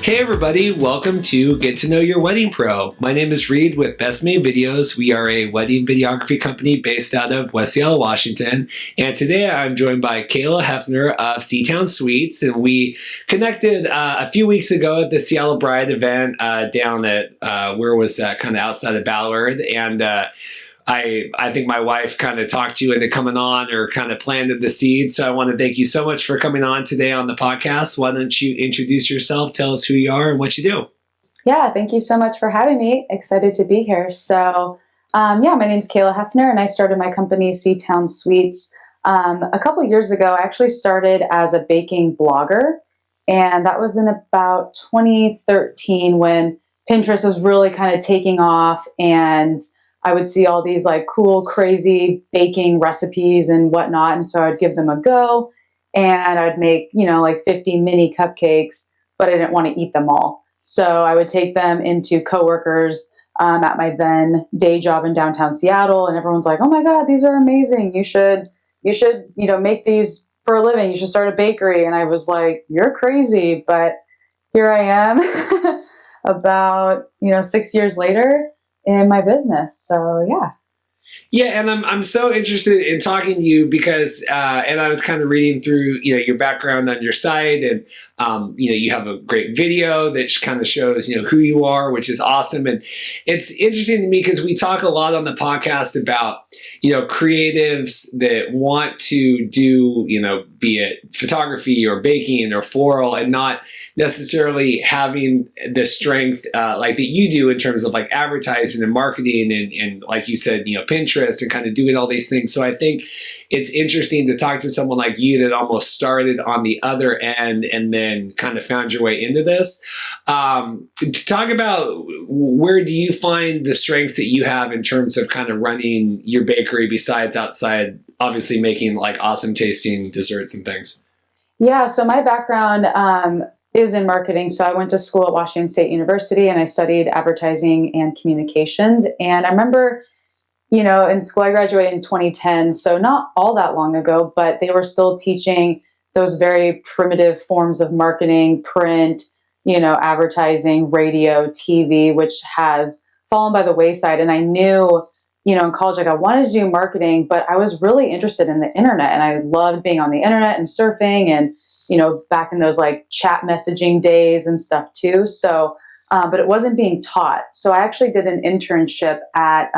Hey everybody, welcome to Get to Know Your Wedding Pro. My name is Reed with Best Made Videos. We are a wedding videography company based out of West Seattle, Washington. And today I'm joined by Kayla Heffner of Seatown Sweets. And we connected a few weeks ago at the Seattle Bride event down at, where was that, kind of outside of Ballard. And I think my wife kind of talked you into coming on or kind of planted the seed. So I want to thank you so much for coming on today on the podcast. Why don't you introduce yourself, tell us who you are and what you do? Yeah, thank you so much for having me. Excited to be here. So, my name's Kayla Heffner, and I started my company, Seatown Sweets, a couple years ago. I actually started as a baking blogger, and that was in about 2013 when Pinterest was really kind of taking off, and I would see all these like cool, crazy baking recipes and whatnot. And so I'd give them a go, and I'd make, like 50 mini cupcakes, but I didn't want to eat them all. So I would take them into coworkers at my then day job in downtown Seattle, and everyone's like, "Oh my God, these are amazing! You should, make these for a living. You should start a bakery." And I was like, "You're crazy," but here I am, about 6 years later in my business. So yeah. Yeah, and I'm so interested in talking to you because, and I was kind of reading through, your background on your site, and you have a great video that kind of shows, who you are, which is awesome. And it's interesting to me because we talk a lot on the podcast about, creatives that want to do, be it photography or baking or floral, and not necessarily having the strength like that you do in terms of like advertising and marketing and like you said, Pinterest and kind of doing all these things. So I think it's interesting to talk to someone like you that almost started on the other end and then kind of found your way into this. Talk about where do you find the strengths that you have in terms of kind of running your bakery besides outside, obviously making like awesome tasting desserts and things? Yeah. So my background is in marketing. So I went to school at Washington State University, and I studied advertising and communications. And I remember, in school, I graduated in 2010, so not all that long ago, but they were still teaching those very primitive forms of marketing, print, advertising, radio, TV, which has fallen by the wayside. And I knew, in college, like I wanted to do marketing, but I was really interested in the internet, and I loved being on the internet and surfing and, back in those like chat messaging days and stuff too. So, but it wasn't being taught. So I actually did an internship at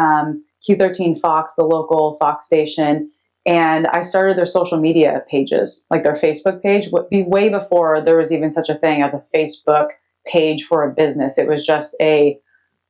Q13 Fox, the local Fox station, and I started their social media pages, like their Facebook page, would be way before there was even such a thing as a Facebook page for a business. It was just I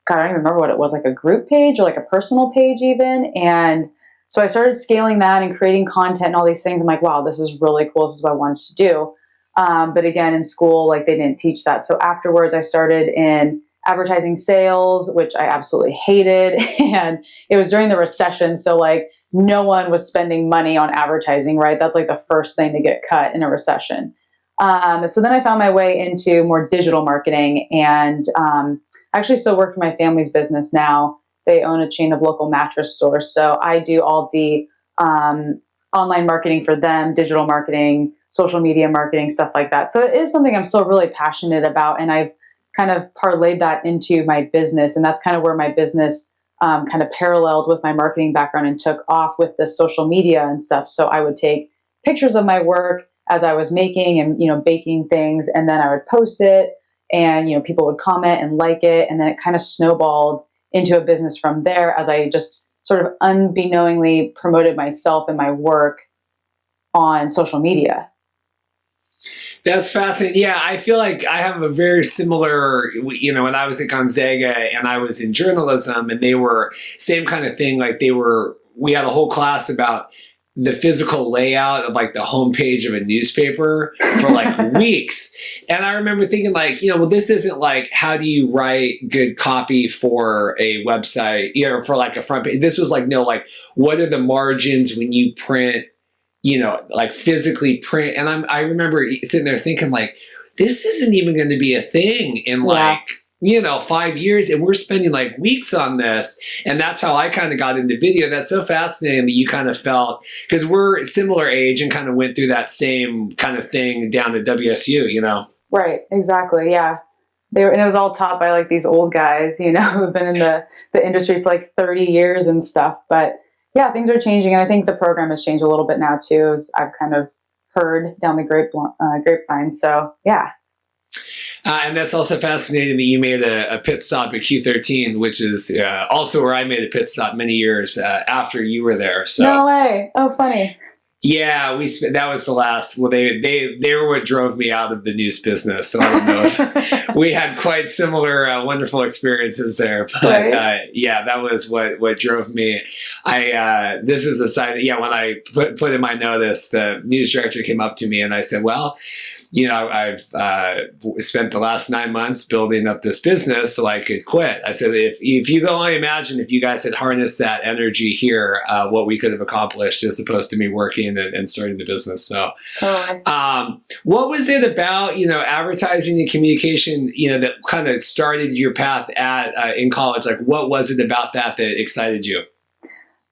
don't even remember what it was, like a group page or like a personal page even. And so I started scaling that and creating content and all these things. I'm like, wow, this is really cool. This is what I wanted to do. But again, in school, like they didn't teach that. So afterwards, I started in advertising sales, which I absolutely hated. And it was during the recession. So like no one was spending money on advertising, right? That's like the first thing to get cut in a recession. So then I found my way into more digital marketing, and I actually still work for my family's business now. They own a chain of local mattress stores. So I do all the online marketing for them, digital marketing, social media marketing, stuff like that. So it is something I'm still really passionate about. And I've kind of parlayed that into my business. And that's kind of where my business kind of paralleled with my marketing background and took off with the social media and stuff. So I would take pictures of my work as I was making and, baking things, and then I would post it, and, people would comment and like it. And then it kind of snowballed into a business from there as I just sort of unbeknowingly promoted myself and my work on social media. That's fascinating. Yeah, I feel like I have a very similar, when I was at Gonzaga and I was in journalism, and they were same kind of thing. Like we had a whole class about the physical layout of like the homepage of a newspaper for like weeks. And I remember thinking like, this isn't like, how do you write good copy for a website, for like a front page? This was like, no, like what are the margins when you print, like physically print. And I remember sitting there thinking like, this isn't even going to be a thing in like, 5 years, and we're spending like weeks on this. And that's how I kind of got into video. That's so fascinating that you kind of felt, because we're similar age and kind of went through that same kind of thing down at WSU, Right. Exactly. Yeah. and it was all taught by like these old guys, you know, who've been in the industry for like 30 years and stuff. But yeah, things are changing. And I think the program has changed a little bit now too, as I've kind of heard down the grapevine. So yeah. And that's also fascinating that you made a pit stop at Q13, which is also where I made a pit stop many years after you were there. So No way. Oh, funny. yeah, that was the last. Well, they were what drove me out of the news business. So I don't know if we had quite similar wonderful experiences there, but Right. yeah, that was what drove me. This is a side. Yeah, when I put in my notice, the news director came up to me and I said, "Well, you know, I've spent the last 9 months building up this business so I could quit." I said, if you can only imagine if you guys had harnessed that energy here, what we could have accomplished as opposed to me working and starting the business. So, what was it about, you know, advertising and communication, you know, that kind of started your path in college? Like, what was it about that excited you?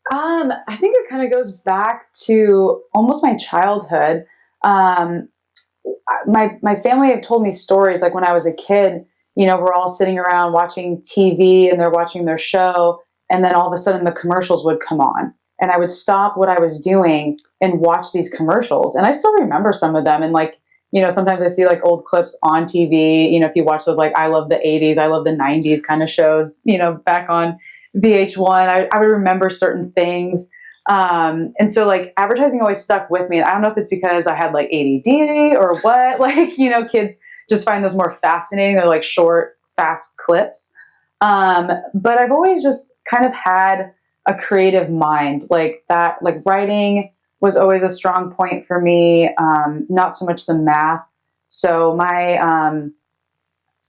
I think it kind of goes back to almost my childhood. Um, my family have told me stories like when I was a kid, you know, we're all sitting around watching TV and they're watching their show, and then all of a sudden the commercials would come on and I would stop what I was doing and watch these commercials. And I still remember some of them. And like, you know, sometimes I see like old clips on TV, you know, if you watch those, like I love the 80s, I love the 90s kind of shows, you know, back on VH1, I would remember certain things. And so like advertising always stuck with me. I don't know if it's because I had like ADD or what, like, you know, kids just find this more fascinating. They're like short, fast clips. But I've always just kind of had a creative mind like that, like writing was always a strong point for me. Not so much the math. So my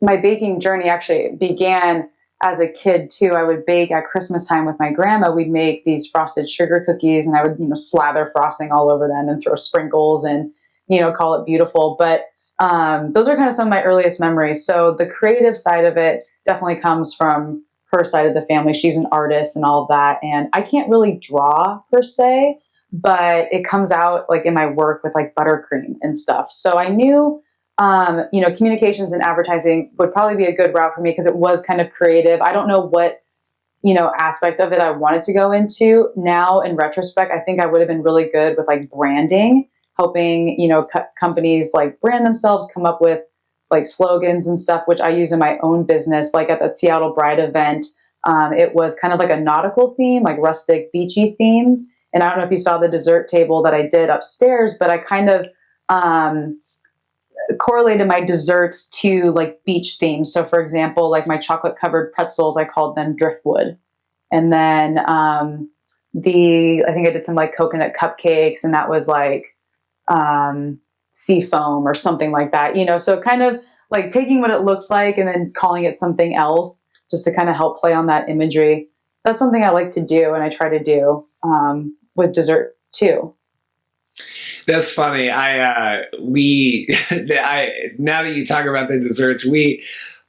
baking journey actually began as a kid too. I would bake at Christmas time with my grandma. We'd make these frosted sugar cookies and I would, you know, slather frosting all over them and throw sprinkles and, you know, call it beautiful. But those are kind of some of my earliest memories. So the creative side of it definitely comes from her side of the family. She's an artist and all of that. And I can't really draw per se, but it comes out like in my work with like buttercream and stuff. So I knew you know, communications and advertising would probably be a good route for me because it was kind of creative. I don't know what, you know, aspect of it I wanted to go into. Now, in retrospect, I think I would have been really good with like branding, helping, you know, companies like brand themselves, come up with like slogans and stuff, which I use in my own business. Like at that Seattle Bride event, it was kind of like a nautical theme, like rustic, beachy themed. And I don't know if you saw the dessert table that I did upstairs, but I kind of, correlated my desserts to like beach themes. So for example, like my chocolate covered pretzels, I called them driftwood. And then I think I did some like coconut cupcakes and that was like sea foam or something like that, you know, so kind of like taking what it looked like and then calling it something else just to kind of help play on that imagery. That's something I like to do and I try to do with dessert too. That's funny. Now that you talk about the desserts,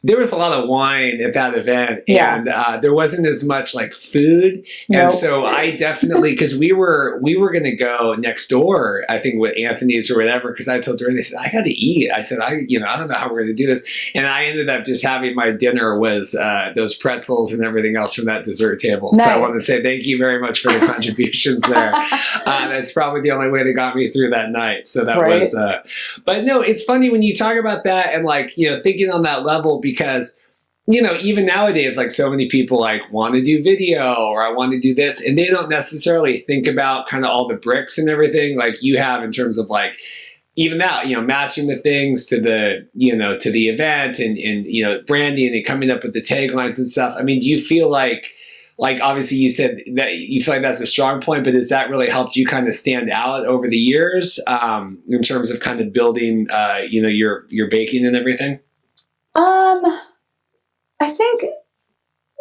there was a lot of wine at that event, and there wasn't as much like food. Nope. And so I definitely, because we were going to go next door, I think with Anthony's or whatever. Because I told her, they said I got to eat. I said I don't know how we're going to do this, and I ended up just having my dinner was those pretzels and everything else from that dessert table. Nice. So I want to say thank you very much for the contributions there. That's probably the only way that got me through that night. So that right. was, but no, it's funny when you talk about that and like, you know, thinking on that level because, you know, even nowadays, like so many people like want to do video or I want to do this and they don't necessarily think about kind of all the bricks and everything like you have in terms of like, even that, you know, matching the things to the, you know, to the event and, you know, branding and coming up with the taglines and stuff. I mean, do you feel like obviously you said that you feel like that's a strong point, but has that really helped you kind of stand out over the years in terms of kind of building, you know, your baking and everything? I think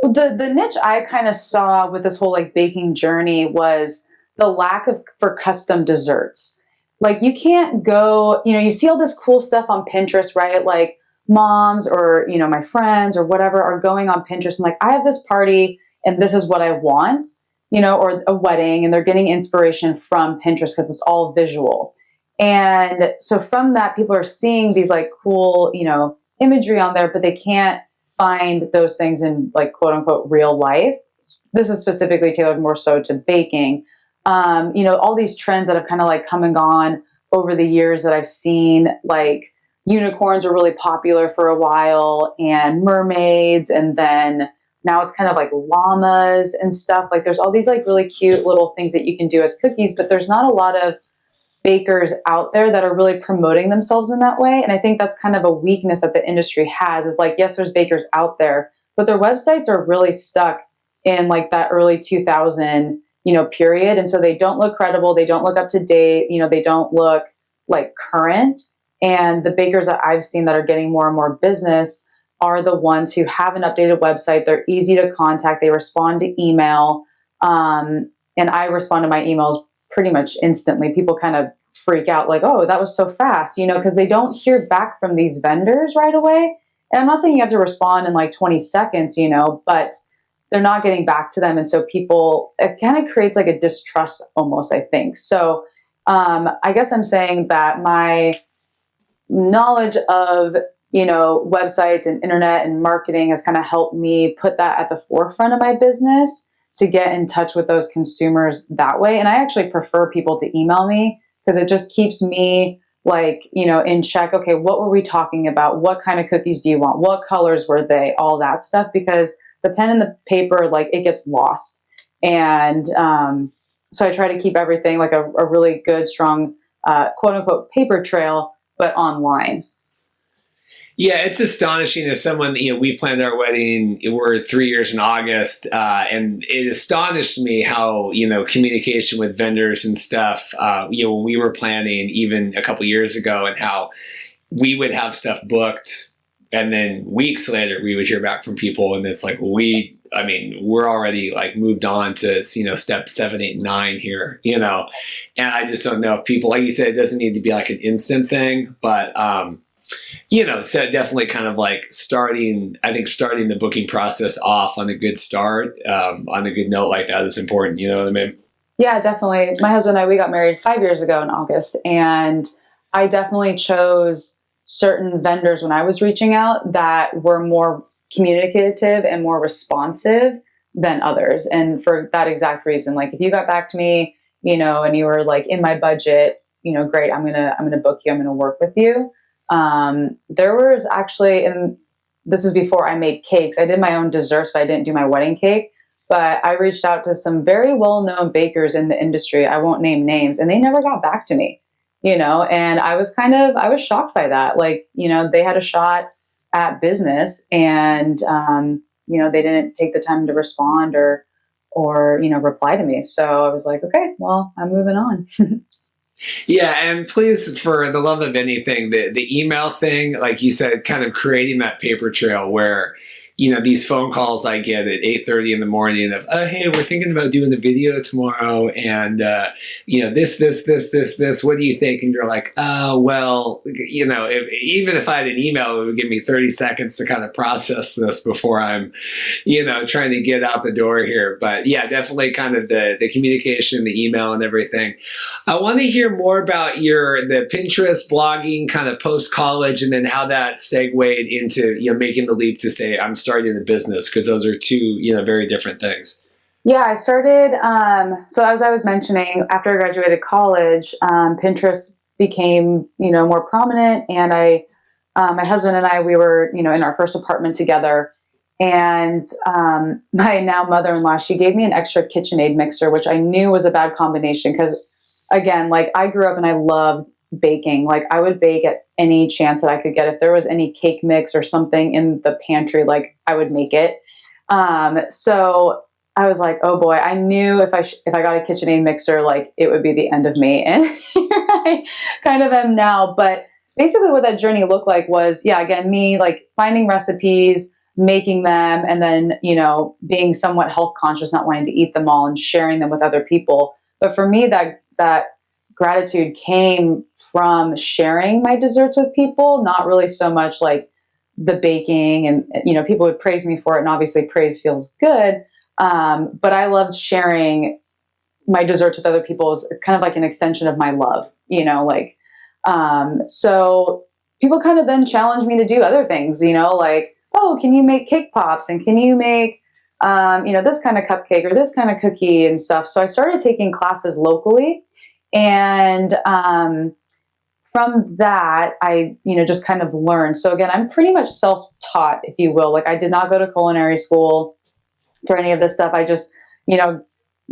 the niche I kind of saw with this whole like baking journey was the lack for custom desserts. Like you can't go, you know, you see all this cool stuff on Pinterest, right? Like moms or, you know, my friends or whatever are going on Pinterest and like, I have this party and this is what I want, you know, or a wedding and they're getting inspiration from Pinterest because it's all visual. And so from that, people are seeing these like cool, you know, imagery on there, but they can't find those things in like quote unquote real life. This is specifically tailored more so to baking. All these trends that have kind of like come and gone over the years that I've seen, like unicorns were really popular for a while, and mermaids, and then now it's kind of like llamas and stuff. Like there's all these like really cute little things that you can do as cookies, but there's not a lot of bakers out there that are really promoting themselves in that way. And I think that's kind of a weakness that the industry has, is like, yes, there's bakers out there, but their websites are really stuck in like that early 2000, period. And so they don't look credible. They don't look up to date. They don't look like current. And the bakers that I've seen that are getting more and more business are the ones who have an updated website. They're easy to contact. They respond to email. And I respond to my emails pretty much instantly. People kind of freak out like, oh, that was so fast, because they don't hear back from these vendors right away. And I'm not saying you have to respond in like 20 seconds, but they're not getting back to them. And so it kind of creates like a distrust almost, I think. So I guess I'm saying that my knowledge of, websites and internet and marketing has kind of helped me put that at the forefront of my business to get in touch with those consumers that way. And I actually prefer people to email me because it just keeps me like, in check. Okay, what were we talking about? What kind of cookies do you want? What colors were they? All that stuff, because the pen and the paper, like it gets lost. And so I try to keep everything like a really good, strong, quote unquote paper trail, but online. Yeah, it's astonishing as someone, we planned our wedding, we're 3 years in August, and it astonished me how, communication with vendors and stuff, when we were planning even a couple years ago, and how we would have stuff booked and then weeks later we would hear back from people, and it's like, we're already like moved on to, step 7, 8, 9 here, and I just don't know if people, like you said, it doesn't need to be like an instant thing, but, so definitely kind of like starting the booking process off on a good start, on a good note like that is important. You know what I mean? Yeah, definitely. My husband and I, we got married 5 years ago in August, and I definitely chose certain vendors when I was reaching out that were more communicative and more responsive than others. And for that exact reason, like if you got back to me, and you were like in my budget, great, I'm going to book you. I'm going to work with you. There was actually, and this is before I made cakes. I did my own desserts, but I didn't do my wedding cake. But I reached out to some very well-known bakers in the industry. I won't name names, and they never got back to me, and I was shocked by that. Like, they had a shot at business, and, they didn't take the time to respond or, reply to me. So I was like, okay, well, I'm moving on. Yeah, and please, for the love of anything, the email thing, like you said, kind of creating that paper trail where, these phone calls I get at 8:30 in the morning of, oh, hey, we're thinking about doing a video tomorrow, and this. What do you think? And you're like, oh, well, even if I had an email, it would give me 30 seconds to kind of process this before I'm, trying to get out the door here. But yeah, definitely kind of the communication, the email, and everything. I want to hear more about the Pinterest blogging kind of post college, and then how that segued into making the leap to say I'm starting a business, because those are two very different things. Yeah, I started. So as I was mentioning, after I graduated college, Pinterest became more prominent, and my husband and I, we were in our first apartment together. And my now mother-in-law, she gave me an extra KitchenAid mixer, which I knew was a bad combination because, again, like I grew up and I loved baking. Like I would bake at any chance that I could get. If there was any cake mix or something in the pantry, like I would make it. So I was like, oh boy, I knew if I got a KitchenAid mixer, like it would be the end of me. And here I kind of am now. But basically what that journey looked like was, yeah, again, me like finding recipes, making them, and then, being somewhat health conscious, not wanting to eat them all and sharing them with other people. But for me, that gratitude came from sharing my desserts with people, not really so much like the baking, and, people would praise me for it. And obviously praise feels good. But I loved sharing my desserts with other people. It's kind of like an extension of my love, so people kind of then challenged me to do other things, like, oh, can you make cake pops, and can you make, this kind of cupcake or this kind of cookie and stuff. So I started taking classes locally, and from that, I, just kind of learned. So again, I'm pretty much self-taught, if you will. Like, I did not go to culinary school for any of this stuff. I just, you know,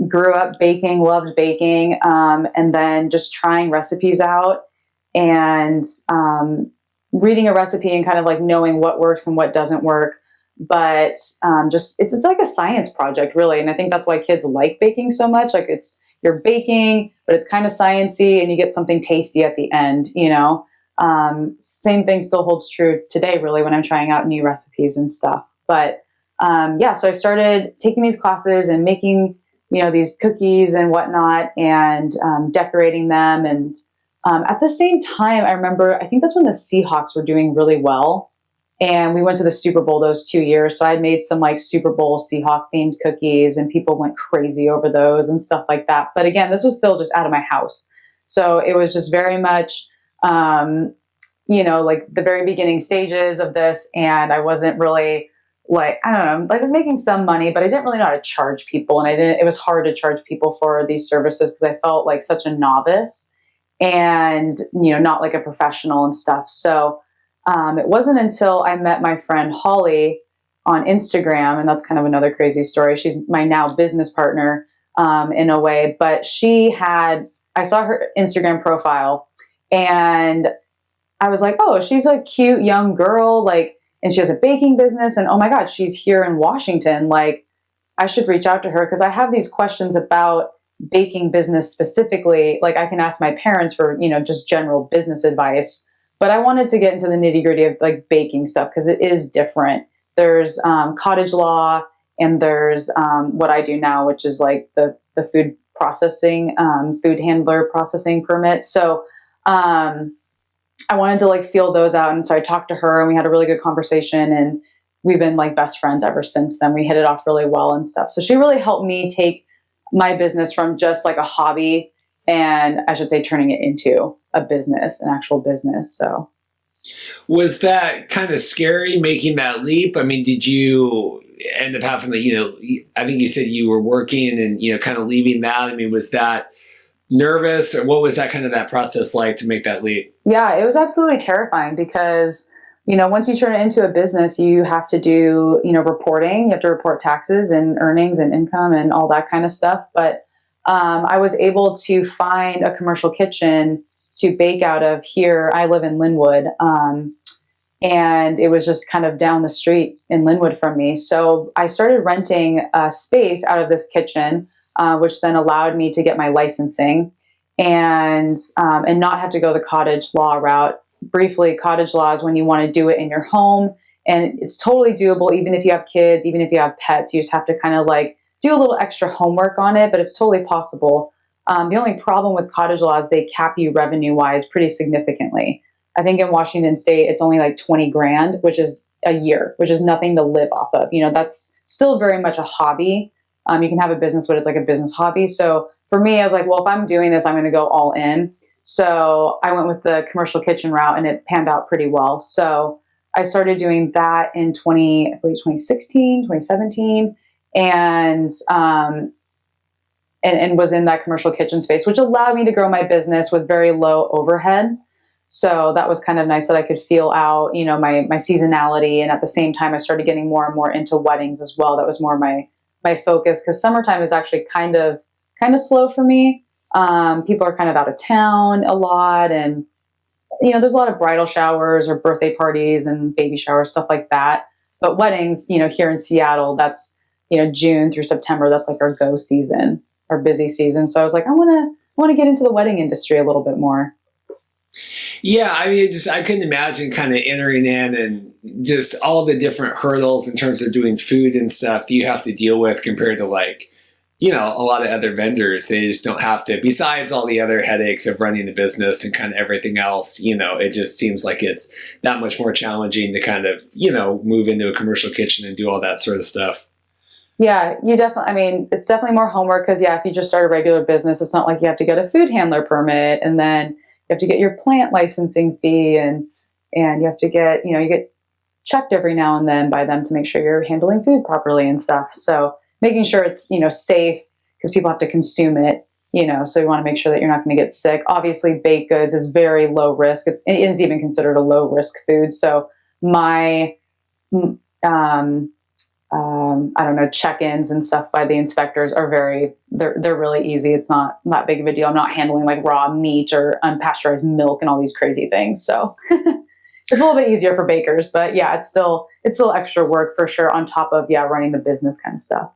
grew up baking, loved baking, and then just trying recipes out, and reading a recipe and kind of like knowing what works and what doesn't work. But just it's like a science project, really. And I think that's why kids like baking so much. Like, you're baking, but it's kind of sciencey, and you get something tasty at the end. Same thing still holds true today, really, when I'm trying out new recipes and stuff. But yeah, so I started taking these classes and making, these cookies and whatnot, and decorating them. And at the same time, I remember, I think that's when the Seahawks were doing really well. And we went to the Super Bowl those 2 years. So I'd made some like Super Bowl Seahawk themed cookies, and people went crazy over those and stuff like that. But again, this was still just out of my house. So it was just very much, like the very beginning stages of this. And I wasn't really like, I don't know, like I was making some money, but I didn't really know how to charge people. And it was hard to charge people for these services because I felt like such a novice and, not like a professional and stuff. So it wasn't until I met my friend Holly on Instagram, and that's kind of another crazy story. She's my now business partner in a way, but I saw her Instagram profile, and I was like, oh, she's a cute young girl, like, and she has a baking business, and oh my God, she's here in Washington. Like, I should reach out to her because I have these questions about baking business specifically. Like, I can ask my parents for, just general business advice, but I wanted to get into the nitty gritty of like baking stuff because it is different. There's cottage law, and there's what I do now, which is like the food processing, food handler processing permit. So I wanted to like feel those out. And so I talked to her, and we had a really good conversation, and we've been like best friends ever since then. We hit it off really well and stuff. So she really helped me take my business from just like a hobby, and I should say turning it into a business, an actual business. So was that kind of scary making that leap? I mean, did you end up having to, I think you said you were working and, kind of leaving that. I mean, was that nervous, or what was that kind of that process like to make that leap? Yeah, it was absolutely terrifying because, once you turn it into a business, you have to do, reporting. You have to report taxes and earnings and income and all that kind of stuff. But I was able to find a commercial kitchen to bake out of here. I live in Linwood, and it was just kind of down the street in Linwood from me. So I started renting a space out of this kitchen, which then allowed me to get my licensing and not have to go the cottage law route. Briefly, cottage law is when you want to do it in your home, and it's totally doable even if you have kids, even if you have pets. You just have to kind of like do a little extra homework on it, but it's totally possible. The only problem with cottage law is they cap you revenue-wise pretty significantly. I think in Washington State, it's only like 20 grand, which is a year, which is nothing to live off of. That's still very much a hobby. You can have a business, but it's like a business hobby. So for me, I was like, well, if I'm doing this, I'm going to go all in. So I went with the commercial kitchen route, and it panned out pretty well. So I started doing that in 2016, 2017, and was in that commercial kitchen space, which allowed me to grow my business with very low overhead. So that was kind of nice that I could feel out, my seasonality. And at the same time, I started getting more and more into weddings as well. That was more my focus, because summertime is actually kind of slow for me. People are kind of out of town a lot, and there's a lot of bridal showers or birthday parties and baby showers, stuff like that. But weddings, here in Seattle, that's June through September. That's like our go season, our busy season. So I was like, I want to get into the wedding industry a little bit more. Yeah, I mean, I couldn't imagine kind of entering in and just all the different hurdles in terms of doing food and stuff that you have to deal with compared to like, a lot of other vendors. They just don't have to, besides all the other headaches of running the business and kind of everything else, it just seems like it's that much more challenging to kind of, move into a commercial kitchen and do all that sort of stuff. Yeah, it's definitely more homework because, if you just start a regular business, it's not like you have to get a food handler permit, and then you have to get your plant licensing fee, and and you have to get, you get checked every now and then by them to make sure you're handling food properly and stuff. So making sure it's, safe, because people have to consume it, so you want to make sure that you're not going to get sick. Obviously, baked goods is very low risk. It's even considered a low risk food. So my, I don't know, check-ins and stuff by the inspectors are they're really easy. It's not that big of a deal. I'm not handling like raw meat or unpasteurized milk and all these crazy things. So it's a little bit easier for bakers, but yeah, it's still extra work for sure on top of, running the business kind of stuff.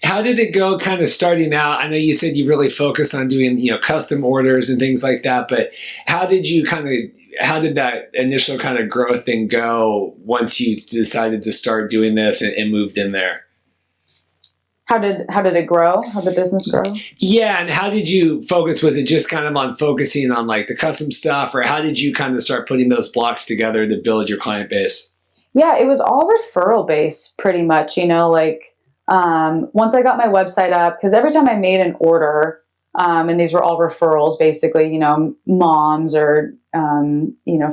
How did it go kind of starting out? I know you said you really focused on doing, custom orders and things like that, but how did that initial kind of growth thing go once you decided to start doing this and moved in there? How did it grow? How did the business grow? Yeah. And how did you focus? Was it just kind of on focusing on like the custom stuff, or how did you kind of start putting those blocks together to build your client base? Yeah, it was all referral based pretty much, once I got my website up, because every time I made an order, and these were all referrals, basically, moms or,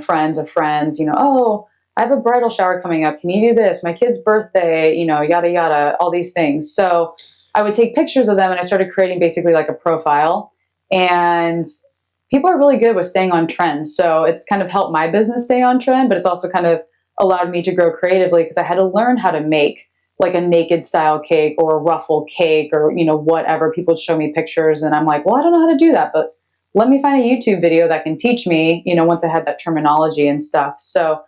friends of friends, oh, I have a bridal shower coming up. Can you do this? My kid's birthday, yada, yada, all these things. So I would take pictures of them, and I started creating basically like a profile, and people are really good with staying on trend. So it's kind of helped my business stay on trend, but it's also kind of allowed me to grow creatively, because I had to learn how to make like a naked style cake or a ruffle cake or, whatever. People would show me pictures and I'm like, well, I don't know how to do that, but let me find a YouTube video that can teach me, once I had that terminology and stuff. So,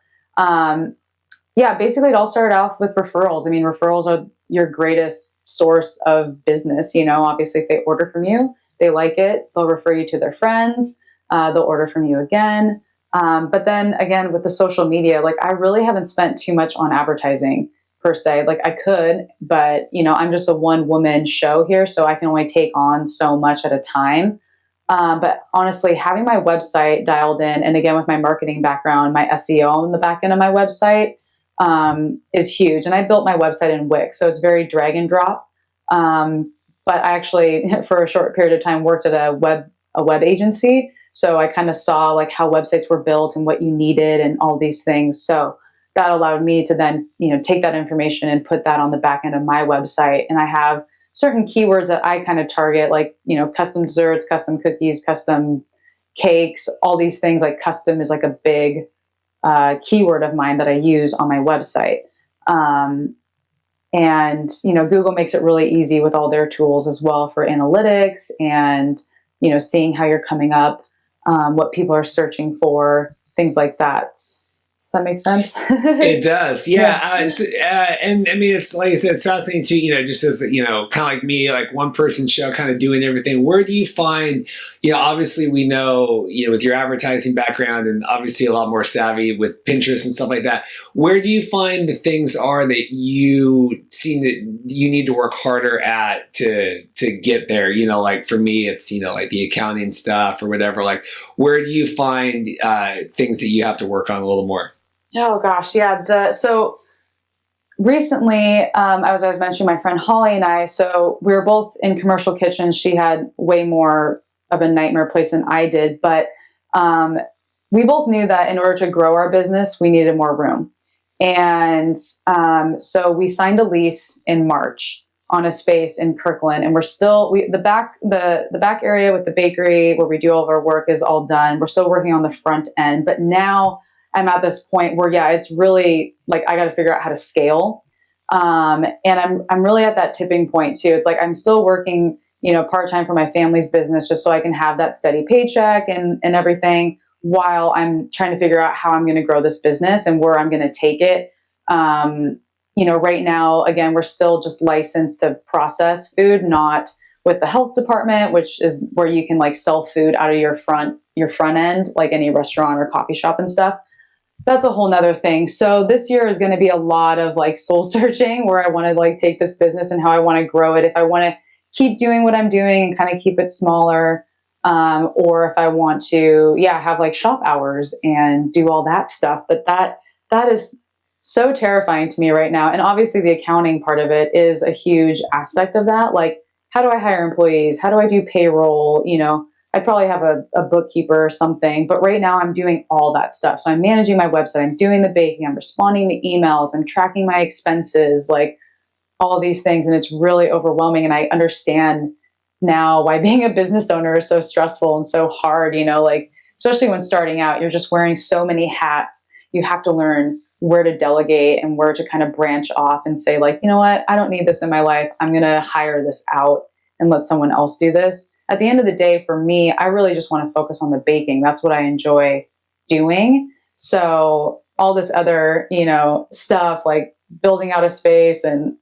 basically it all started off with referrals. I mean, referrals are your greatest source of business. Obviously if they order from you, they like it, they'll refer you to their friends, they'll order from you again. But then again, with the social media, like I really haven't spent too much on advertising per se. Like I could, but I'm just a one woman show here, so I can only take on so much at a time. But honestly, having my website dialed in, and again with my marketing background, my SEO on the back end of my website is huge. And I built my website in Wix, so it's very drag and drop. But I actually, for a short period of time, worked at a web agency, so I kind of saw like how websites were built and what you needed and all these things. So that allowed me to then, take that information and put that on the back end of my website. And I have certain keywords that I kind of target, like, custom desserts, custom cookies, custom cakes, all these things. Like custom is like a big keyword of mine that I use on my website. And, Google makes it really easy with all their tools as well for analytics and, seeing how you're coming up, what people are searching for, things like that. Does that make sense? It does, yeah. And I mean, it's like I said, it's fascinating too. Just as kind of like me, like one person show, kind of doing everything. Where do you find? Obviously, we know with your advertising background, and obviously a lot more savvy with Pinterest and stuff like that. Where do you find the things are that you see that you need to work harder at to get there? Like for me, it's like the accounting stuff or whatever. Like, where do you find things that you have to work on a little more? Oh gosh, yeah. So recently, I was mentioning my friend Holly and I. So we were both in commercial kitchens. She had way more of a nightmare place than I did, but we both knew that in order to grow our business, we needed more room. And so we signed a lease in March on a space in Kirkland, and we're still the back area with the bakery where we do all of our work is all done. We're still working on the front end, but now I'm at this point where, it's really like I got to figure out how to scale. And I'm really at that tipping point too. It's like I'm still working, part-time for my family's business just so I can have that steady paycheck and everything, while I'm trying to figure out how I'm going to grow this business and where I'm going to take it. Right now, again, we're still just licensed to process food, not with the health department, which is where you can like sell food out of your front end, like any restaurant or coffee shop and stuff. That's a whole nother thing. So this year is going to be a lot of like soul searching, where I want to like take this business and how I want to grow it. If I want to keep doing what I'm doing and kind of keep it smaller, or if I want to, have like shop hours and do all that stuff. But that is so terrifying to me right now. And obviously the accounting part of it is a huge aspect of that. Like, how do I hire employees? How do I do payroll? I'd probably have a bookkeeper or something. But right now I'm doing all that stuff. So I'm managing my website, I'm doing the baking, I'm responding to emails, I'm tracking my expenses, like all of these things. And it's really overwhelming. And I understand now why being a business owner is so stressful and so hard, like, especially when starting out, you're just wearing so many hats. You have to learn where to delegate and where to kind of branch off and say, like, you know what, I don't need this in my life. I'm going to hire this out and let someone else do this. At the end of the day, for me, I really just want to focus on the baking. That's what I enjoy doing. So all this other, stuff like building out a space and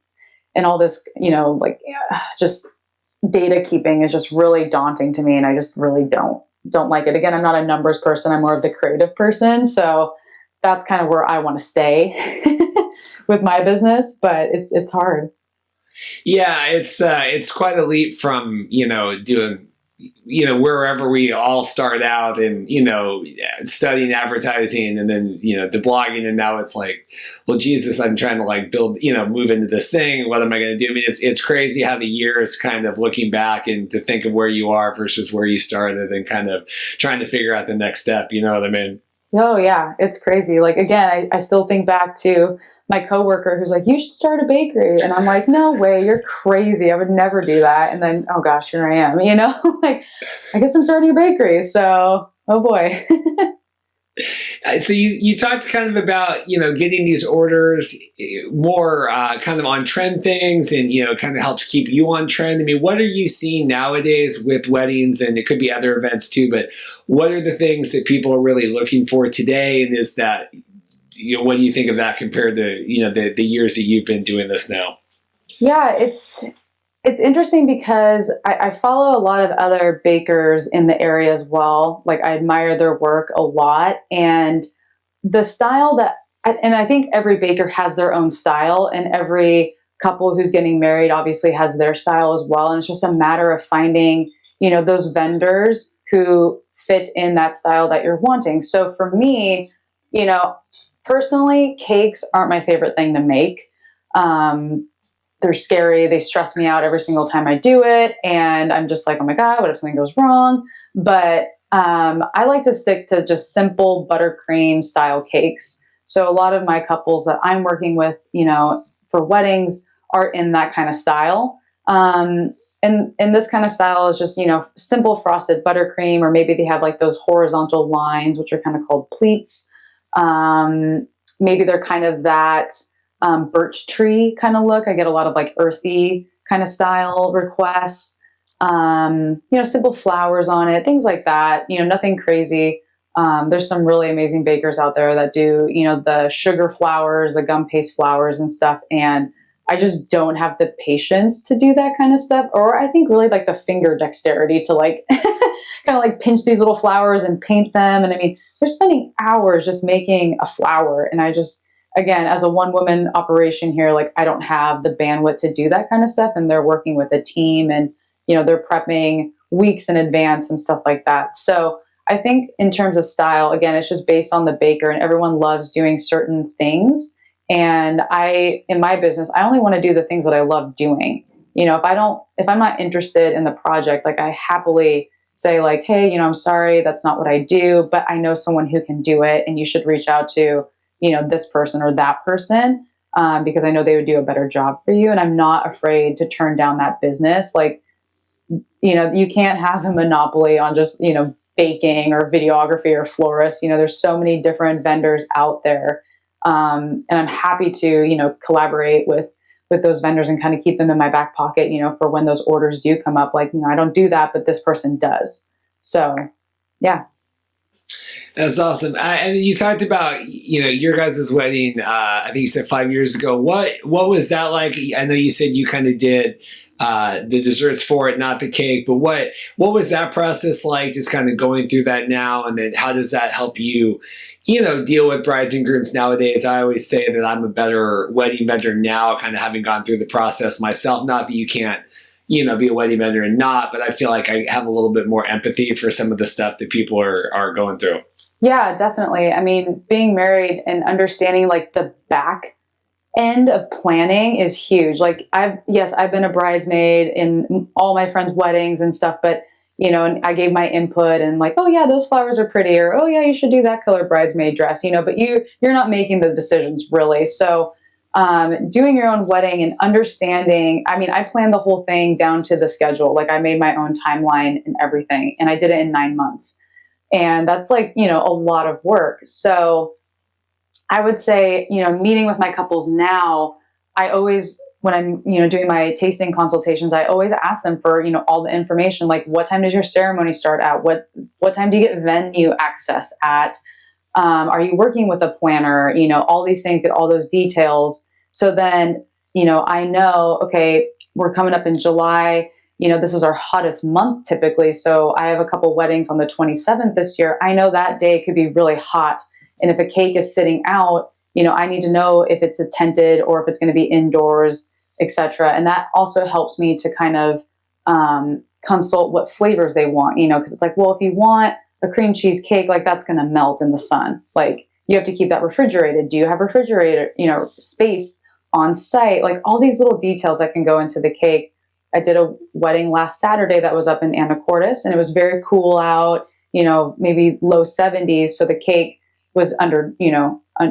all this, like just data keeping is just really daunting to me. And I just really don't like it. Again, I'm not a numbers person. I'm more of the creative person. So that's kind of where I want to stay with my business, but it's hard. Yeah, it's quite a leap from, doing, wherever we all start out and, studying advertising and then, to blogging. And now it's like, well, Jesus, I'm trying to like build, move into this thing. What am I going to do? I mean, it's crazy how the years kind of looking back and to think of where you are versus where you started and kind of trying to figure out the next step. You know what I mean? Oh yeah, it's crazy. Like again, I still think back to my coworker who's like, "You should start a bakery," and I'm like, "No way, you're crazy. I would never do that." And then, oh gosh, here I am. Like, I guess I'm starting a bakery. So, oh boy. So you talked kind of about, getting these orders more kind of on trend things and, kind of helps keep you on trend. I mean, what are you seeing nowadays with weddings, and it could be other events too, but what are the things that people are really looking for today? And is that, what do you think of that compared to, the years that you've been doing this now? Yeah, it's interesting because I follow a lot of other bakers in the area as well. Like I admire their work a lot, and the style and I think every baker has their own style, and every couple who's getting married obviously has their style as well. And it's just a matter of finding, those vendors who fit in that style that you're wanting. So for me, personally, cakes aren't my favorite thing to make. They're scary. They stress me out every single time I do it. And I'm just like, oh my God, what if something goes wrong? But I like to stick to just simple buttercream style cakes. So a lot of my couples that I'm working with, for weddings are in that kind of style. And this kind of style is just, simple frosted buttercream, or maybe they have like those horizontal lines, which are kind of called pleats. Maybe they're kind of that birch tree kind of look. I get a lot of like earthy kind of style requests. Simple flowers on it, things like that. Nothing crazy. There's some really amazing bakers out there that do, the sugar flowers, the gum paste flowers and stuff. And I just don't have the patience to do that kind of stuff. Or I think really like the finger dexterity to like kind of like pinch these little flowers and paint them. And I mean, they're spending hours just making a flower. And I just, again, as a one woman operation here, like I don't have the bandwidth to do that kind of stuff. And they're working with a team and, they're prepping weeks in advance and stuff like that. So I think in terms of style, again, it's just based on the baker, and everyone loves doing certain things. And in my business, I only want to do the things that I love doing. If I'm not interested in the project, like I happily say like, hey, I'm sorry, that's not what I do, but I know someone who can do it. And you should reach out to, this person or that person, because I know they would do a better job for you. And I'm not afraid to turn down that business. Like, you can't have a monopoly on just, baking or videography or florist. There's so many different vendors out there. And I'm happy to, collaborate with those vendors and kind of keep them in my back pocket, for when those orders do come up. Like, I don't do that, but this person does. So, yeah. That's awesome. And you talked about, your guys' wedding, I think you said 5 years ago. What was that like? I know you said you kind of did the desserts for it, not the cake, but what was that process like, just kind of going through that now? And then how does that help you, deal with brides and grooms nowadays? I always say that I'm a better wedding vendor now, kind of having gone through the process myself. Not that you can't, be a wedding vendor and not, but I feel like I have a little bit more empathy for some of the stuff that people are going through. Yeah, definitely. I mean, being married and understanding like the back end of planning is huge. Like I've been a bridesmaid in all my friends' weddings and stuff, but and I gave my input and like, oh yeah, those flowers are pretty, or oh yeah, you should do that color bridesmaid dress, but you're not making the decisions really. So doing your own wedding and understanding, I mean, I planned the whole thing down to the schedule. Like I made my own timeline and everything, and I did it in 9 months. And that's like, a lot of work. So I would say, meeting with my couples now, I always, when I'm, doing my tasting consultations, I always ask them for, all the information, like what time does your ceremony start at? What time do you get venue access at? Are you working with a planner? All these things, get all those details. So then, I know, okay, we're coming up in July. This is our hottest month typically. So I have a couple weddings on the 27th this year. I know that day could be really hot. And if a cake is sitting out, I need to know if it's a tented or if it's going to be indoors, etc. And that also helps me to kind of consult what flavors they want, because it's like, well, if you want a cream cheese cake, like that's going to melt in the sun. Like you have to keep that refrigerated. Do you have refrigerator, space on site? Like all these little details that can go into the cake. I did a wedding last Saturday that was up in Anacortes, and it was very cool out, maybe low 70s. So the cake was under,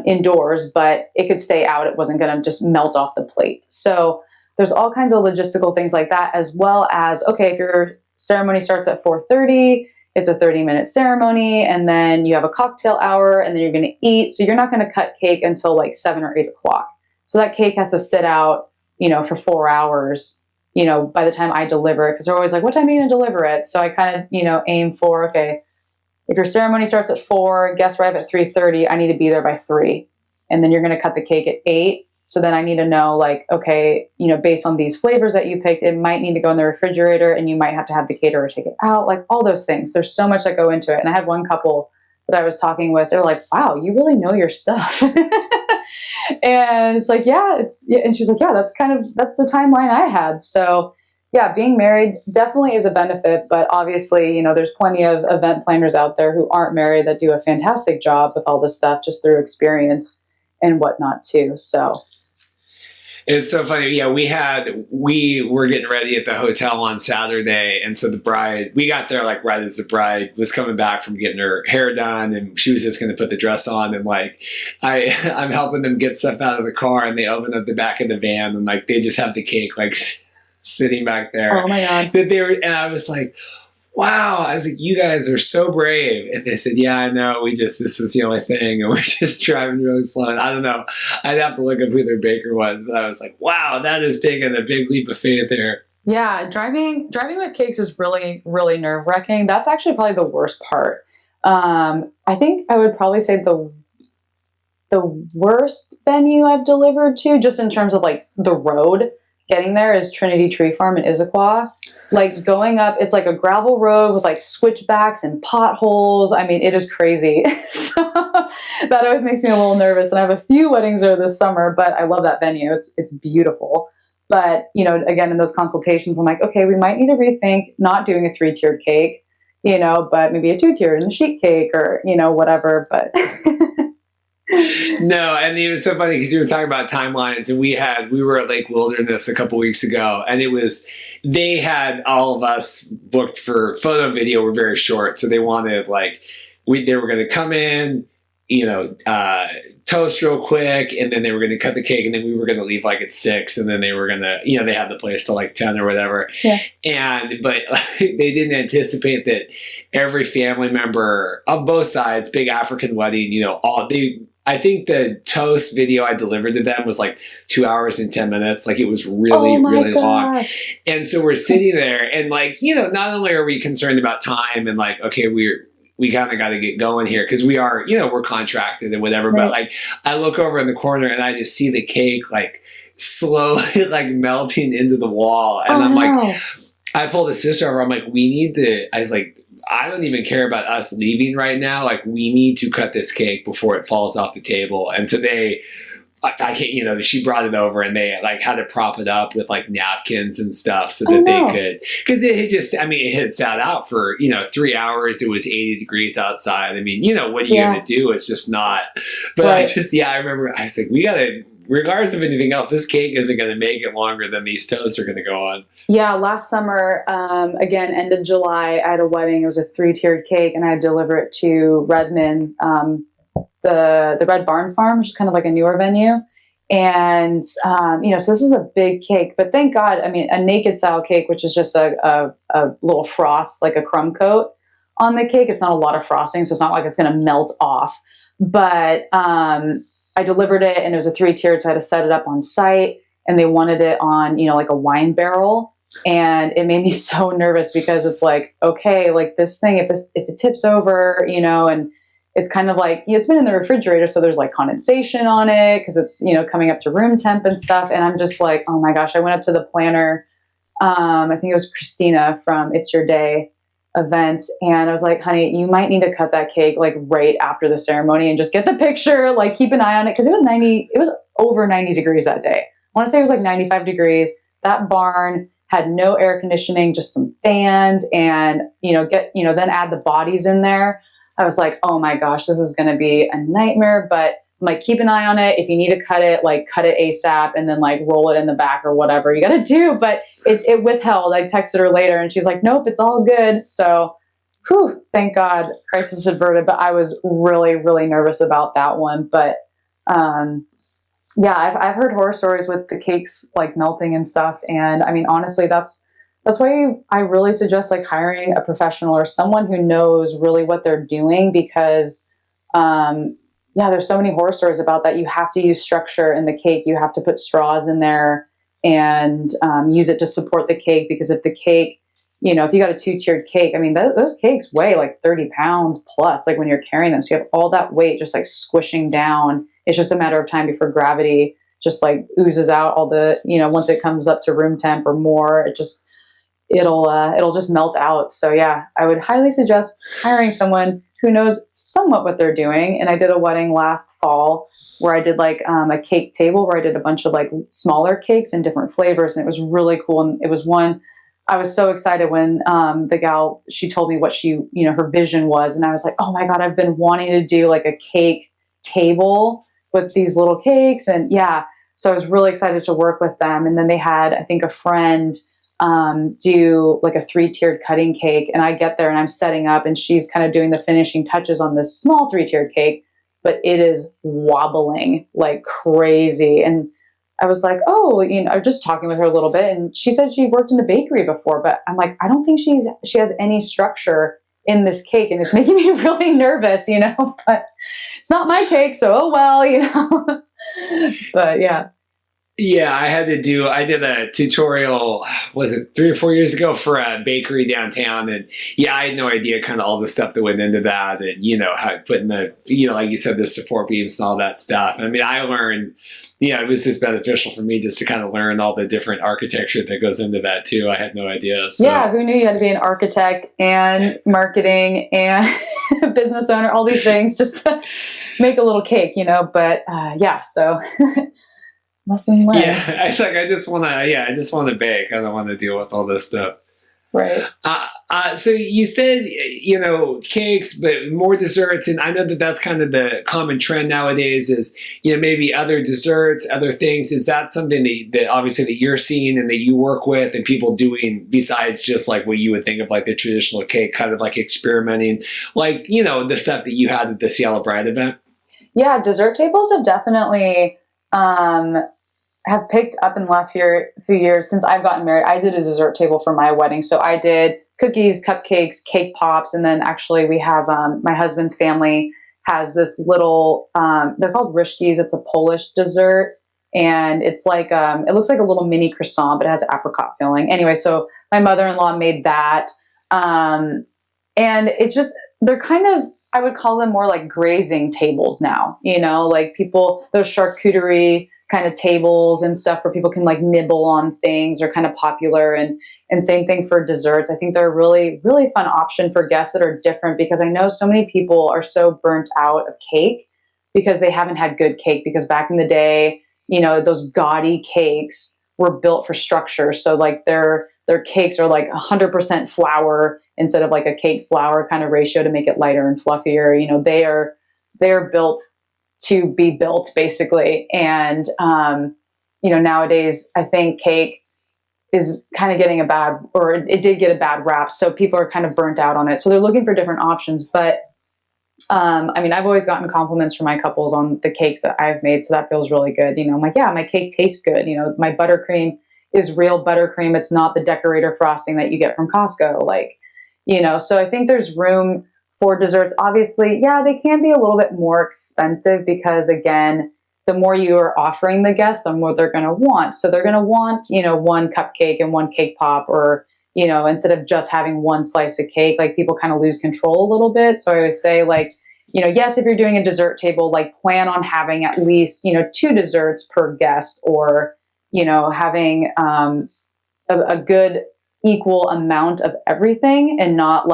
indoors, but it could stay out. It wasn't going to just melt off the plate. So there's all kinds of logistical things like that, as well as, okay, if your ceremony starts at 4:30, it's a 30-minute ceremony, and then you have a cocktail hour, and then you're going to eat. So you're not going to cut cake until like 7 or 8 o'clock. So that cake has to sit out, for 4 hours, by the time I deliver it, because they're always like, what time are you going to deliver it? So I kind of, aim for, okay, if your ceremony starts at 4, guests arrive at 3:30, I need to be there by 3. And then you're going to cut the cake at 8. So then I need to know, like, okay, based on these flavors that you picked, it might need to go in the refrigerator, and you might have to have the caterer take it out, like all those things. There's so much that go into it. And I had one couple that I was talking with, they're like, wow, you really know your stuff. And it's like, yeah, and she's like, yeah, that's the timeline I had. So yeah, being married definitely is a benefit, but obviously, there's plenty of event planners out there who aren't married that do a fantastic job with all this stuff just through experience and whatnot too. So it's so funny. Yeah, we were getting ready at the hotel on Saturday. And so we got there like right as the bride was coming back from getting her hair done, and she was just going to put the dress on. And like, I'm helping them get stuff out of the car, and they open up the back of the van, and like, they just have the cake like sitting back there. Oh my God. And I was like, wow. I was like, you guys are so brave. And they said, yeah, I know. This was the only thing. And we're just driving really slow. And I don't know. I'd have to look up who their baker was. But I was like, wow, that is taking a big leap of faith there. Yeah. Driving with cakes is really, really nerve wracking. That's actually probably the worst part. I think I would probably say the worst venue I've delivered to, just in terms of like the road getting there, is Trinity Tree Farm in Issaquah. Like going up, it's like a gravel road with like switchbacks and potholes. I mean, it is crazy. So that always makes me a little nervous. And I have a few weddings there this summer, but I love that venue. It's beautiful. But, again, in those consultations, I'm like, okay, we might need to rethink not doing a 3-tiered cake, but maybe a 2-tiered and a sheet cake or, whatever. But No, and it was so funny because you were talking about timelines, and we were at Lake Wilderness a couple weeks ago, and they had all of us booked for photo and video were very short, so they wanted they were going to come in, toast real quick, and then they were going to cut the cake, and then we were going to leave like at 6, and then they were going to, they had the place till like 10 or whatever. Yeah. But they didn't anticipate that every family member on both sides, big African wedding, I think the toast video I delivered to them was like 2 hours and 10 minutes. Like it was really, really long. And so we're sitting there and like, not only are we concerned about time and like, okay, we kind of got to get going here because we are, we're contracted and whatever. Right. But like, I look over in the corner and I just see the cake like slowly like melting into the wall. And like, I pulled a sister over. I'm like, I was like, I don't even care about us leaving right now. Like, we need to cut this cake before it falls off the table. And so I can't, she brought it over and they like had to prop it up with like napkins and stuff so that they could, because it had sat out for, 3 hours. It was 80 degrees outside. I mean, what are you going to do? It's just not, but right. I remember I was like, regardless of anything else, this cake isn't going to make it longer than these toasts are going to go on. Yeah, last summer, again, end of July, I had a wedding. It was a 3-tiered cake, and I had to deliver it to Redmond, the Red Barn Farm, which is kind of like a newer venue. And, so this is a big cake, but thank God, I mean, a naked style cake, which is just a little frost, like a crumb coat on the cake. It's not a lot of frosting, so it's not like it's going to melt off. But I delivered it, and it was a 3-tiered, so I had to set it up on site, and they wanted it on, like a wine barrel. And it made me so nervous because it's like, okay, like this thing, if it tips over, and it's kind of like, it's been in the refrigerator, so there's like condensation on it because it's, coming up to room temp and stuff. And I'm just like, oh my gosh, I went up to the planner. I think it was Christina from It's Your Day events. And I was like, honey, you might need to cut that cake like right after the ceremony and just get the picture, like keep an eye on it. Cause it was over 90 degrees that day. I want to say it was like 95 degrees. That barn had no air conditioning, just some fans, and then add the bodies in there. I was like, oh my gosh, this is going to be a nightmare. But I'm like, keep an eye on it. If you need to cut it, like cut it ASAP, and then like roll it in the back or whatever you got to do. But it withheld. I texted her later, and she's like, nope, it's all good. So, thank God, crisis averted. But I was really, really nervous about that one. But yeah, I've heard horror stories with the cakes like melting and stuff. And I mean, honestly, that's why I really suggest like hiring a professional or someone who knows really what they're doing, because there's so many horror stories about that. You have to use structure in the cake. You have to put straws in there and use it to support the cake, because if the cake, if you got a 2-tiered cake, I mean, those cakes weigh like 30 pounds plus, like when you're carrying them. So you have all that weight just like squishing down. It's just a matter of time before gravity just like oozes out all the, once it comes up to room temp or more, it'll just melt out. So yeah, I would highly suggest hiring someone who knows somewhat what they're doing. And I did a wedding last fall where I did like a cake table where I did a bunch of like smaller cakes in different flavors. And it was really cool. And it was one, I was so excited when the gal, she told me what her vision was. And I was like, oh my God, I've been wanting to do like a cake table with these little cakes. And yeah, so I was really excited to work with them. And then they had, I think, a friend do like a 3-tiered cutting cake. And I get there and I'm setting up, and she's kind of doing the finishing touches on this small 3-tiered cake, but it is wobbling like crazy. And I was like, oh, just talking with her a little bit. And she said she worked in a bakery before, but I'm like, I don't think she has any structure in this cake, and it's making me really nervous, but it's not my cake. So, oh, well, but yeah. Yeah, I did a tutorial, was it 3 or 4 years ago, for a bakery downtown. And yeah, I had no idea kind of all the stuff that went into that, and, how putting the, like you said, the support beams and all that stuff. And I mean, I learned, it was just beneficial for me just to kind of learn all the different architecture that goes into that too. I had no idea. So. Yeah, who knew you had to be an architect and marketing and business owner, all these things just to make a little cake, but yeah, so lesson learned. Yeah, it's like I just want to bake. I don't want to deal with all this stuff. Right. So you said, cakes, but more desserts. And I know that that's kind of the common trend nowadays is, maybe other desserts, other things. Is that something that obviously that you're seeing and that you work with and people doing besides just like what you would think of like the traditional cake, kind of like experimenting, like, the stuff that you had at the Seattle Bride event? Yeah, dessert tables have definitely have picked up in the last few years since I've gotten married. I did a dessert table for my wedding. So I did cookies, cupcakes, cake pops. And then actually we have, my husband's family has this little, they're called rishkis. It's a Polish dessert. And it's like, it looks like a little mini croissant, but it has apricot filling. Anyway, so my mother-in-law made that. And it's just, they're kind of, I would call them more like grazing tables now, like those charcuterie kind of tables and stuff where people can like nibble on things are kind of popular. And same thing for desserts. I think they're a really, really fun option for guests that are different, because I know so many people are so burnt out of cake because they haven't had good cake, because back in the day, those gaudy cakes were built for structure. So like their cakes are like 100% flour instead of like a cake flour kind of ratio to make it lighter and fluffier. They are built to be built basically. And, nowadays I think cake is kind of getting it did get a bad rap. So people are kind of burnt out on it. So they're looking for different options. But I've always gotten compliments from my couples on the cakes that I've made. So that feels really good. I'm like, yeah, my cake tastes good. My buttercream is real buttercream. It's not the decorator frosting that you get from Costco. So I think there's room for desserts. Obviously, yeah, they can be a little bit more expensive because, again, the more you are offering the guests, the more they're going to want. So they're going to want, one cupcake and one cake pop, or, instead of just having one slice of cake, like people kind of lose control a little bit. So I always say, yes, if you're doing a dessert table, plan on having at least, 2 desserts per guest, or, having a good equal amount of everything, and not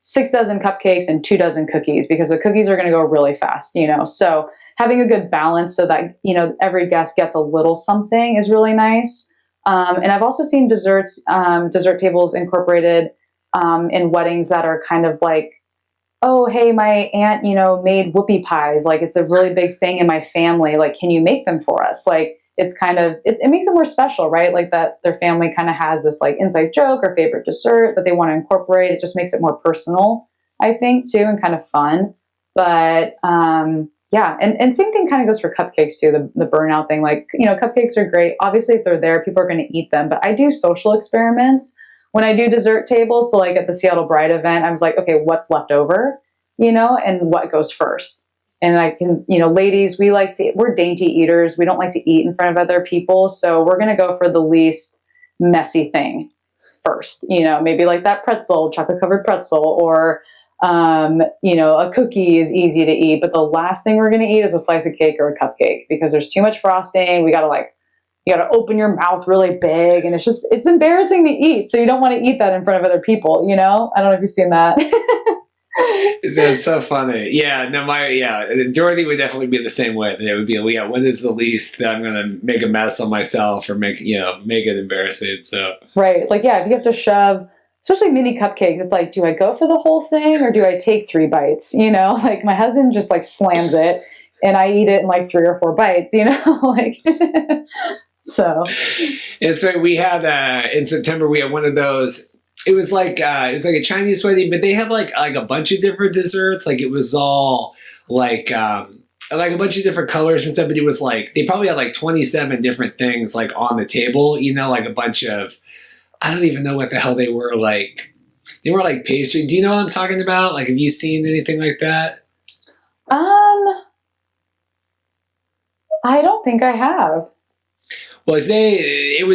6 dozen cupcakes and 2 dozen cookies, because the cookies are going to go really fast, So having a good balance so that, every guest gets a little something is really nice. And I've also seen dessert tables incorporated in weddings that are kind of oh, hey, my aunt, made whoopie pies. It's a really big thing in my family. Can you make them for us? It's kind of, it makes it more special, right? That their family kind of has this inside joke or favorite dessert that they want to incorporate. It just makes it more personal, I think, too, and kind of fun. But yeah, and same thing kind of goes for cupcakes too, the burnout thing. Cupcakes are great. Obviously, if they're there, people are going to eat them. But I do social experiments when I do dessert tables. So at the Seattle Bride event, I was like, okay, what's left over, and what goes first? And I can, ladies, we're dainty eaters. We don't like to eat in front of other people. So we're going to go for the least messy thing first, maybe that pretzel, chocolate covered pretzel, or, a cookie is easy to eat. But the last thing we're going to eat is a slice of cake or a cupcake, because there's too much frosting. You got to open your mouth really big, and it's embarrassing to eat. So you don't want to eat that in front of other people, I don't know if you've seen that. That's so funny. Yeah, no, Dorothy would definitely be the same way. It would be, yeah, what is the least that I'm going to make a mess on myself or make it embarrassing? So right, yeah, if you have to shove, especially mini cupcakes, it's do I go for the whole thing or do I take 3 bites? My husband just slams it, and I eat it in 3 or 4 bites. So. And so we had in September we had one of those. It was like a Chinese wedding, but they had like a bunch of different desserts. It was all a bunch of different colors and stuff. But it was they probably had 27 different things on the table. A bunch of, I don't even know what the hell they were like. They were pastry. Do you know what I'm talking about? Have you seen anything like that? I don't think I have. Well, it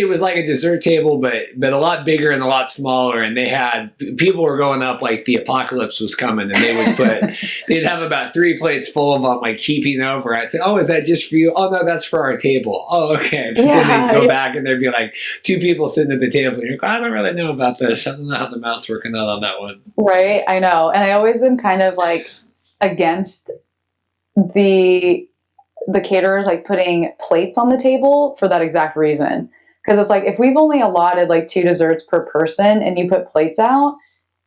was like a dessert table, but a lot bigger and a lot smaller. And people were going up the apocalypse was coming, and they'd have about 3 plates full of them, heaping over. I said, "Oh, is that just for you?" "Oh, no, that's for our table." "Oh, okay." But then they'd go back and there'd be 2 people sitting at the table. And you're like, "I don't really know about this. I don't know how the math's working out on that one." Right. I know. And I always am kind of against the caterers putting plates on the table for that exact reason. Because it's if we've only allotted 2 desserts per person and you put plates out,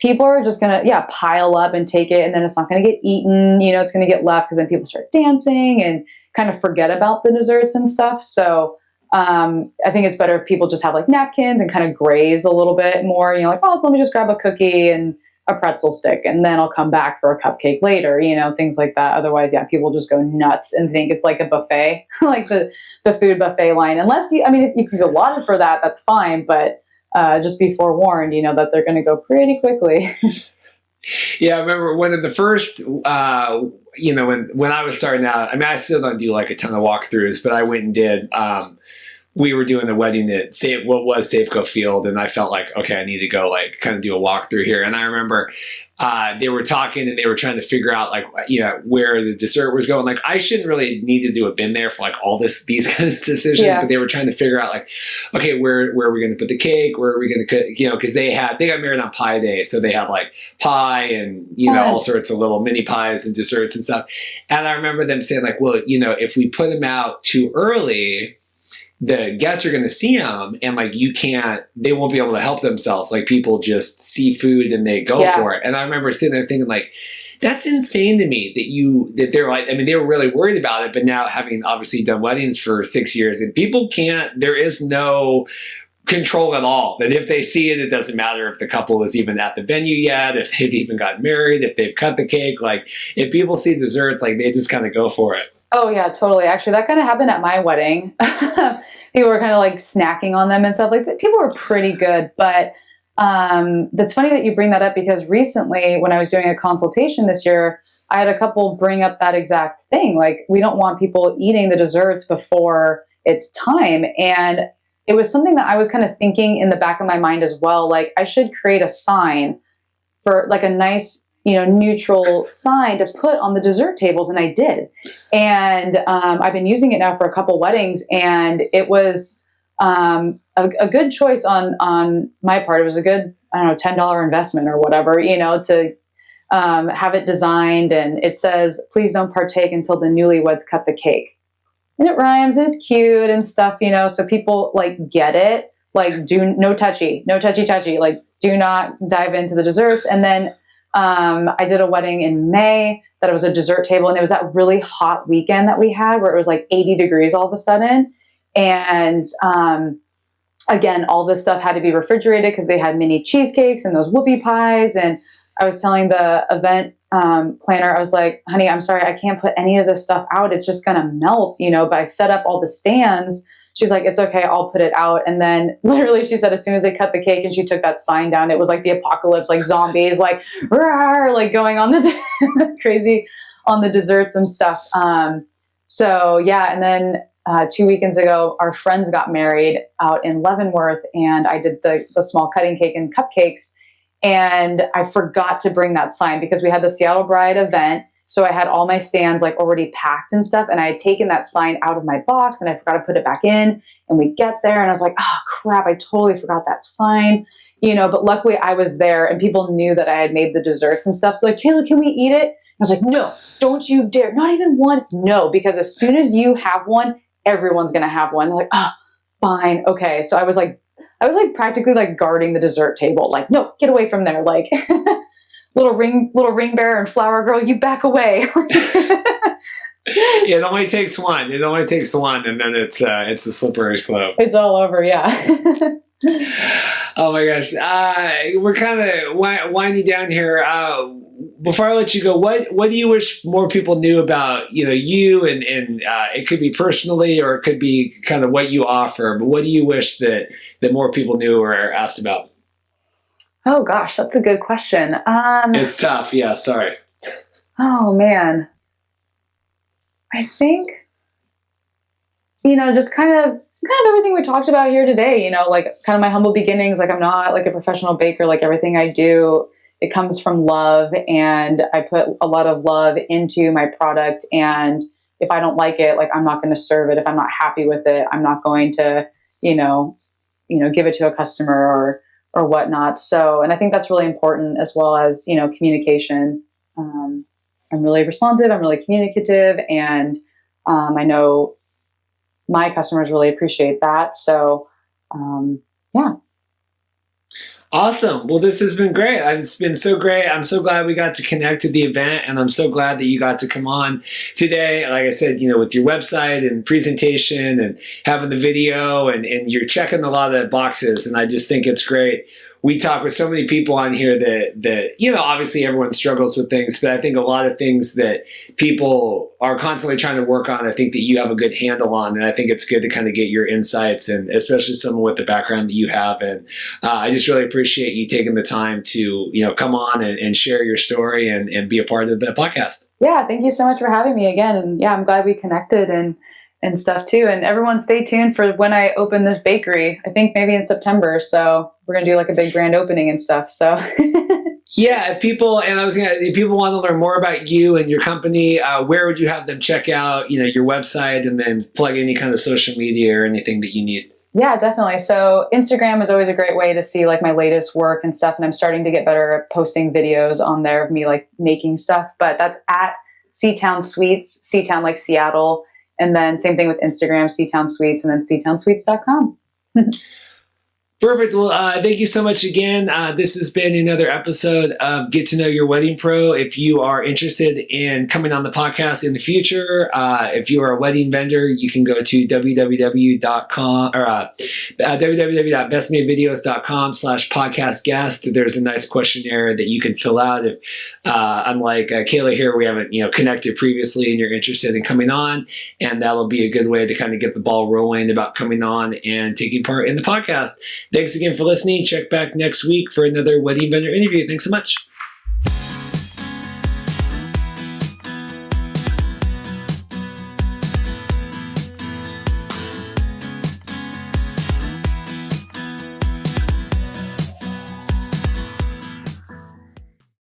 people are just going to, pile up and take it. And then it's not going to get eaten. It's going to get left because then people start dancing and kind of forget about the desserts and stuff. So I think it's better if people just have napkins and kind of graze a little bit more. Oh, let me just grab a cookie and a pretzel stick, and then I'll come back for a cupcake later, things like that. Otherwise, people just go nuts and think it's like a buffet, the food buffet line. Unless if you've allotted for that, that's fine. But just be forewarned, that they're going to go pretty quickly. Yeah, I remember one of the first, when I was starting out, I still don't do a ton of walkthroughs, but I went and did, we were doing the wedding at what was Safeco Field, and I felt okay, I need to go kind of do a walkthrough here. And I remember they were talking and they were trying to figure out where the dessert was going. I shouldn't really need to do a bin there for all these kind of decisions, but they were trying to figure out okay, where are we going to put the cake? Where are we going to cook? Because they got married on Pie Day, so they had pie and all sorts of little mini pies and desserts and stuff. And I remember them saying well, if we put them out too early, the guests are going to see them, and they won't be able to help themselves. People just see food and they go for it. And I remember sitting there thinking That's insane to me that they're like, I mean, they were really worried about it, but now having obviously done weddings for 6 years, and people can't, there is no control at all. That if they see it, it doesn't matter if the couple is even at the venue yet, if they've even gotten married, if they've cut the cake. Like, if people see desserts, like, they just kind of go for it. Oh yeah, totally. Actually, that kind of happened at my wedding. People were kind of like snacking on them and stuff like that. People were pretty good, but that's funny that you bring that up, because recently when I was doing a consultation this year, I had a couple bring up that exact thing. Like, we don't want people eating the desserts before it's time. And it was something that I was kind of thinking in the back of my mind as well. Like, I should create a sign for like a nice, neutral sign to put on the dessert tables. And I did. And I've been using it now for a couple weddings, and it was a good choice on my part. It was a good, I don't know, $10 investment or whatever, to have it designed. And it says, please don't partake until the newlyweds cut the cake. And it rhymes and it's cute and stuff, so people like get it, like no touchy, like do not dive into the desserts. And then I did a wedding in May that it was a dessert table, and it was that really hot weekend that we had where it was like 80 degrees all of a sudden. And again, all this stuff had to be refrigerated because they had mini cheesecakes and those whoopie pies. And I was telling the event planner, I was like, honey, I'm sorry, I can't put any of this stuff out. It's just going to melt, but I set up all the stands. She's like, it's okay, I'll put it out. And then literally she said, as soon as they cut the cake and she took that sign down, it was like the apocalypse, like zombies, like, rawr, like going on the crazy on the desserts and stuff. So yeah. And then 2 weekends ago, our friends got married out in Leavenworth, and I did the small cutting cake and cupcakes. And I forgot to bring that sign because we had the Seattle Bride event. So I had all my stands like already packed and stuff. And I had taken that sign out of my box and I forgot to put it back in. And we get there and I was like, oh crap, I totally forgot that sign, but luckily I was there and people knew that I had made the desserts and stuff. So like, Kayla, can we eat it? I was like, no, don't you dare. Not even one. No, because as soon as you have one, everyone's going to have one. They're like, oh, fine. Okay. So I was like practically like guarding the dessert table. Like, no, get away from there. Like little ring bearer and flower girl, you back away. It only takes one. And then it's a slippery slope. It's all over. Yeah. Oh my gosh. We're kind of winding down here. Before I let you go, what do you wish more people knew about, you and it could be personally or it could be kind of what you offer, but what do you wish that more people knew or asked about? Oh gosh, that's a good question. It's tough. Yeah. Sorry. Oh man. I think, just kind of everything we talked about here today, like kind of my humble beginnings. Like, I'm not like a professional baker. Like, everything I do, it comes from love, and I put a lot of love into my product. And if I don't like it, like, I'm not going to serve it. If I'm not happy with it, I'm not going to, give it to a customer or whatnot. So, and I think that's really important, as well as, communication. I'm really responsive. I'm really communicative, and I know my customers really appreciate that. So, yeah. Awesome. Well, this has been great. It's been so great. I'm so glad we got to connect at the event, and I'm so glad that you got to come on today. Like I said, with your website and presentation and having the video, and you're checking a lot of the boxes, and I just think it's great. We talk with so many people on here that obviously everyone struggles with things, but I think a lot of things that people are constantly trying to work on, I think that you have a good handle on. And I think it's good to kind of get your insights, and especially someone with the background that you have. And I just really appreciate you taking the time to, come on and share your story and be a part of the podcast. Yeah. Thank you so much for having me again. And yeah, I'm glad we connected and stuff too. And everyone stay tuned for when I open this bakery. I think maybe in September. So we're going to do like a big grand opening and stuff. So yeah, if people want to learn more about you and your company, where would you have them check out, your website, and then plug any kind of social media or anything that you need? Yeah, definitely. So Instagram is always a great way to see like my latest work and stuff. And I'm starting to get better at posting videos on there of me like making stuff, but that's at Seatown Sweets, Seatown like Seattle. And then same thing with Instagram, Seatown Sweets, and then SeatownSweets.com. Perfect. Well, thank you so much again. This has been another episode of Get to Know Your Wedding Pro. If you are interested in coming on the podcast in the future, if you are a wedding vendor, you can go to www.com or www.bestmadevideos.com/podcast guest. There's a nice questionnaire that you can fill out. If unlike Kayla here, we haven't connected previously, and you're interested in coming on, and that'll be a good way to kind of get the ball rolling about coming on and taking part in the podcast. Thanks again for listening. Check back next week for another wedding vendor interview. Thanks so much.